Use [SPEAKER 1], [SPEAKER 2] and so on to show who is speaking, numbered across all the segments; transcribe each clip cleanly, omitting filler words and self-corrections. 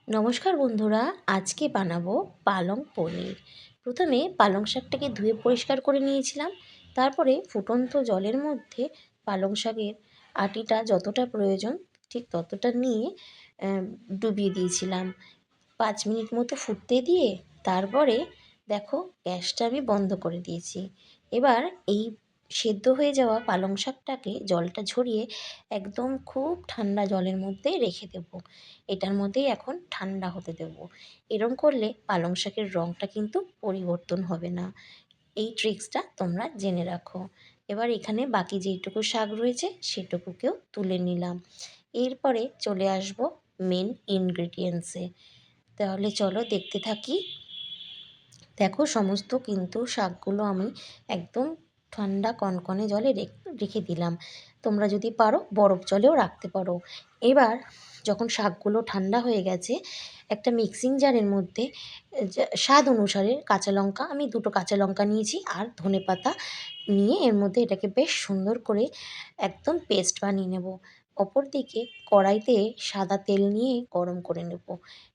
[SPEAKER 1] নমস্কার বন্ধুরা, আজকে বানাবো পালং পনির। প্রথমে পালং শাকটাকে ধুয়ে পরিষ্কার করে নিয়েছিলাম। তারপরে ফুটন্ত জলের মধ্যে পালং শাকের আটিটা যতটা প্রয়োজন ঠিক ততটা নিয়ে ডুবিয়ে দিয়েছিলাম। 5 মিনিট মতো ফুটতে দিয়ে তারপরে দেখো গ্যাসটা আমি বন্ধ করে দিয়েছি। এবার এই সেদ্ধ হয়ে যাওয়া পালং শাকটাকে জলটা ঝরিয়ে একদম খুব ঠান্ডা জলের মধ্যে রেখে দেব। এটার মধ্যেই এখন ঠান্ডা হতে দেব। এরম করলে পালং শাকের রঙটা কিন্তু পরিবর্তন হবে না। এই ট্রিক্সটা তোমরা জেনে রাখো। এবার এখানে বাকি যেইটুকু শাক রয়েছে সেটুকুকেও তুলে নিলাম। এরপরে চলে আসব মেন ইনগ্রিডিয়েন্টসে। তাহলে চলো দেখতে থাকি। দেখো সমস্ত কিন্তু শাকগুলো আমি একদম ঠান্ডা কনকনে জলে রেখে দিলাম। তোমরা যদি পারো বরফ জলেও রাখতে পারো। এবার যখন শাকগুলো ঠান্ডা হয়ে গেছে, একটা মিক্সিং জারের মধ্যে স্বাদ অনুসারে কাঁচা লঙ্কা, আমি 2টো কাঁচা লঙ্কা নিয়েছি, আর ধনেপাতা নিয়ে এর মধ্যে এটাকে বেশ সুন্দর করে একদম পেস্ট বানিয়ে নেব। অপর দিকে কড়াইতে সাদা তেল নিয়ে গরম করে নেব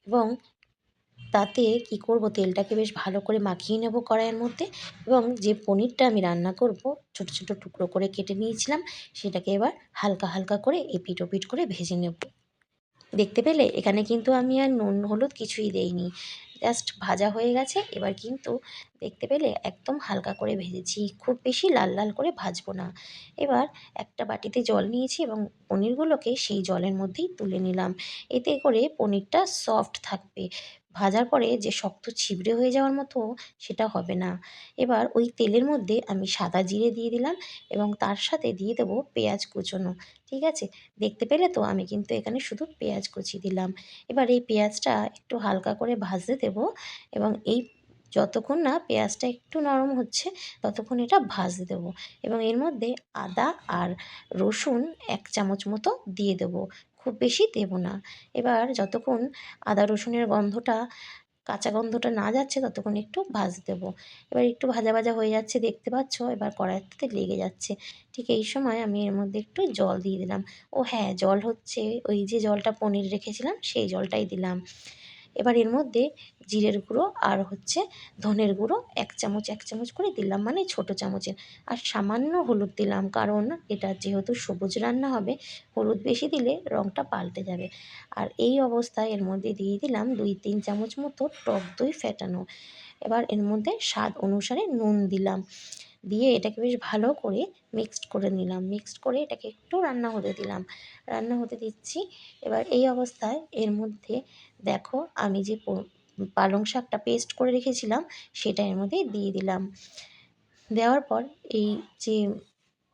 [SPEAKER 1] এবং তাতে কি করব, তেলটাকে বেশ ভালো করে মাখিয়ে নেব কড়াইয়ের মধ্যে এবং যে পনিরটা আমি রান্না করব ছোট ছোট টুকরো করে কেটে নিয়েছিলাম সেটাকে এবার হালকা হালকা করে এপিট ওপিট করে ভেজে নেব। দেখতে পেলে এখানে কিন্তু আমি আর নুন হলুদ কিছুই দেইনি, জাস্ট ভাজা হয়ে গেছে। এবার কিন্তু দেখতে পেলে একদম হালকা করে ভেজেছি, খুব বেশি লাল লাল করে ভাজবো না। এবার একটা বাটিতে জল নিয়েছি এবং পনিরগুলোকে সেই জলের মধ্যেই তুলে নিলাম। এতে করে পনিরটা সফট থাকবে, ভাজার পরে যে শক্ত ছিবড়ে হয়ে যাওয়ার মতো সেটা হবে না। এবার ওই তেলের মধ্যে আমি সাদা জিরে দিয়ে দিলাম এবং তার সাথে দিয়ে দেবো পেঁয়াজ কুচোনো। ঠিক আছে, দেখতে পেলে তো আমি কিন্তু এখানে শুধু পেঁয়াজ কুচি দিলাম। এবার এই পেঁয়াজটা একটু হালকা করে ভাজতে দেব এবং এই যতক্ষণ না পেঁয়াজটা একটু নরম হচ্ছে ততক্ষণ এটা ভাজতে দেবো এবং এর মধ্যে আদা আর রসুন 1 চামচ মতো দিয়ে দেবো, খুব বেশি দেব না। এবার যতক্ষণ আদা রসুনের গন্ধটা কাঁচা গন্ধটা না যাচ্ছে ততক্ষণ একটু ভাজতে দেবো। এবার একটু ভাজা ভাজা হয়ে যাচ্ছে দেখতে পাচ্ছ, এবার কড়াইতে লেগে যাচ্ছে। ঠিক এই সময় আমি এর মধ্যে একটু জল দিয়ে দিলাম। ও হ্যাঁ, জল হচ্ছে ওই যে জলটা পনির রেখেছিলাম সেই জলটাই দিলাম। এবার এর মধ্যে জিরের গুঁড়ো আর ধনের গুঁড়ো 1 চামচ করে দিলাম, মানে ছোট চামচের। আর সামান্য হলুদ দিলাম, কারণ এটা যেহেতু সবুজ রান্না হবে হলুদ বেশি দিলে রঙটা পাল্টে যাবে। আর এই অবস্থায় এর মধ্যে দিয়ে দিলাম 2-3 চামচ মতো টক দই ফেটানো। এবার এর মধ্যে স্বাদ অনুসারে নুন দিলাম, দিয়ে এটাকে বেশ ভালো করে মিক্সড করে নিলাম। মিক্সড করে এটাকে একটু রান্না হতে দিলাম, রান্না হতে দিচ্ছি। এবার এই অবস্থায় এর মধ্যে দেখো আমি যে পালং শাকটা পেস্ট করে রেখেছিলাম সেটা এর মধ্যে দিয়ে দিলাম। দেওয়ার পর এই যে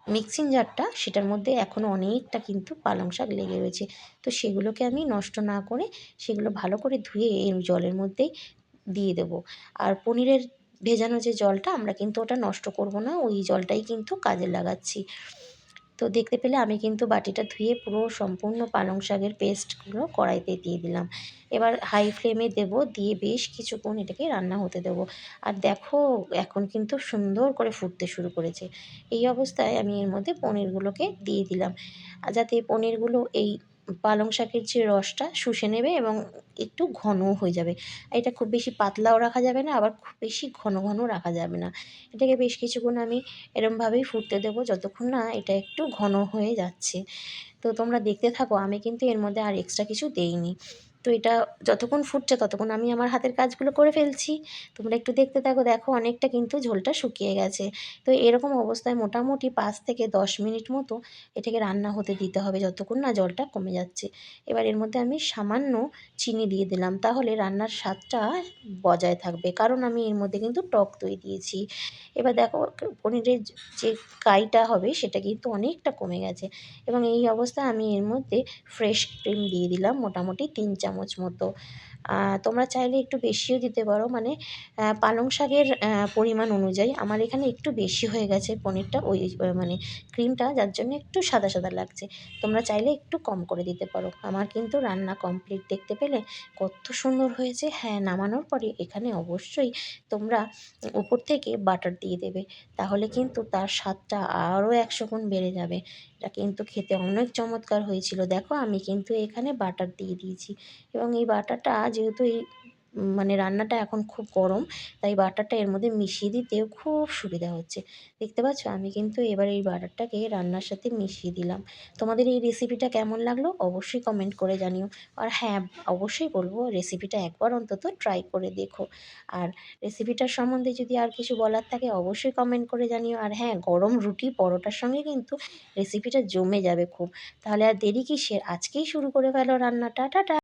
[SPEAKER 1] মিক্সিং জারটা সেটার মধ্যে এখনও অনেকটা কিন্তু পালং শাক লেগে রয়েছে, তো সেগুলোকে আমি নষ্ট না করে সেগুলো ভালো করে ধুয়ে এই জলের মধ্যেই দিয়ে দেবো। আর পনিরের ভেজানো যে জলটা আমরা কিন্তু ওটা নষ্ট করব না, ওই জলটাই কিন্তু কাজে লাগাচ্ছি। তো দেখতে পেলে আমি কিন্তু বাটিটা ধুয়ে পুরো সম্পূর্ণ পালং শাকের পেস্টগুলো কড়াইতে দিয়ে দিলাম। এবার হাই ফ্লেমে দেব, দিয়ে বেশ কিছুক্ষণ এটাকে রান্না হতে দেবো। আর দেখো এখন কিন্তু সুন্দর করে ফুটতে শুরু করেছে। এই অবস্থায় আমি এর মধ্যে পনিরগুলোকে দিয়ে দিলাম, আর যাতে পনিরগুলো এই পালং শাকের যে রসটা শুষে নেবে এবং একটু ঘনও হয়ে যাবে। এটা খুব বেশি পাতলাও রাখা যাবে না, আবার খুব বেশি ঘন ঘন রাখা যাবে না। এটাকে বেশ কিছুক্ষণ আমি এরমভাবেই ফুটতে দেবো যতক্ষণ না এটা একটু ঘন হয়ে যাচ্ছে। তো তোমরা দেখতে থাকো, আমি কিন্তু এর মধ্যে আর এক্সট্রা কিছু দেইনি। তো এটা যতক্ষণ ফুটছে ততক্ষণ আমি আমার হাতের কাজগুলো করে ফেলছি। তোমরা একটু দেখতে থাকো, দেখো অনেকটা কিন্তু ঝোলটা শুকিয়ে গেছে। তো এরকম অবস্থায় মোটামুটি 5 থেকে 10 মিনিট মতো এটাকে রান্না হতে দিতে হবে যতক্ষণ না জলটা কমে যাচ্ছে। এবার এর মধ্যে আমি সামান্য চিনি দিয়ে দিলাম, তাহলে রান্নার স্বাদটা বজায় থাকবে, কারণ আমি এর মধ্যে কিন্তু টক দই দিয়েছি। এবার দেখো পনিরের যে কাইটা হবে সেটা কিন্তু অনেকটা কমে গেছে এবং এই অবস্থায় আমি এর মধ্যে ফ্রেশ ক্রিম দিয়ে দিলাম মোটামুটি 3 চামচ মতো। তোমরা চাইলে একটু বেশিও দিতে পারো, মানে পালং শাকের পরিমাণ অনুযায়ী। আমার এখানে একটু বেশি হয়ে গেছে পনিরটা, ওই মানে ক্রিমটা, যার জন্য একটু সাদা সাদা লাগছে। তোমরা চাইলে একটু কম করে দিতে পারো। আমার কিন্তু রান্না কমপ্লিট, দেখতে পেলে কত সুন্দর হয়েছে। হ্যাঁ, নামানোর পরে এখানে অবশ্যই তোমরা উপর থেকে বাটার দিয়ে দেবে, তাহলে কিন্তু তার স্বাদটা আরও 100 গুণ বেড়ে যাবে। এটা কিন্তু খেতে অনেক চমৎকার হয়েছিল। দেখো আমি কিন্তু এখানে বাটার দিয়ে দিয়েছি, এবং এই বাটারটা যেহেতু এই মানে রান্নাটা এখন খুব গরম, তাই বাটারটা এর মধ্যে মিশিয়ে দিতেও খুব সুবিধা হচ্ছে। দেখতে পাচ্ছ আমি কিন্তু এবার এই বাটারটাকে রান্নার সাথে মিশিয়ে দিলাম। তোমাদের এই রেসিপিটা কেমন লাগলো অবশ্যই কমেন্ট করে জানিও। আর হ্যাঁ, অবশ্যই বলবো রেসিপিটা একবার অন্তত ট্রাই করে দেখো। আর রেসিপিটার সম্বন্ধে যদি আর কিছু বলার থাকে অবশ্যই কমেন্ট করে জানিও। আর হ্যাঁ, গরম রুটি পরোটার সঙ্গে কিন্তু রেসিপিটা জমে যাবে খুব। তাহলে আর দেরি কিসের, আজকেই শুরু করে ফেলো রান্নাটা। টাটা।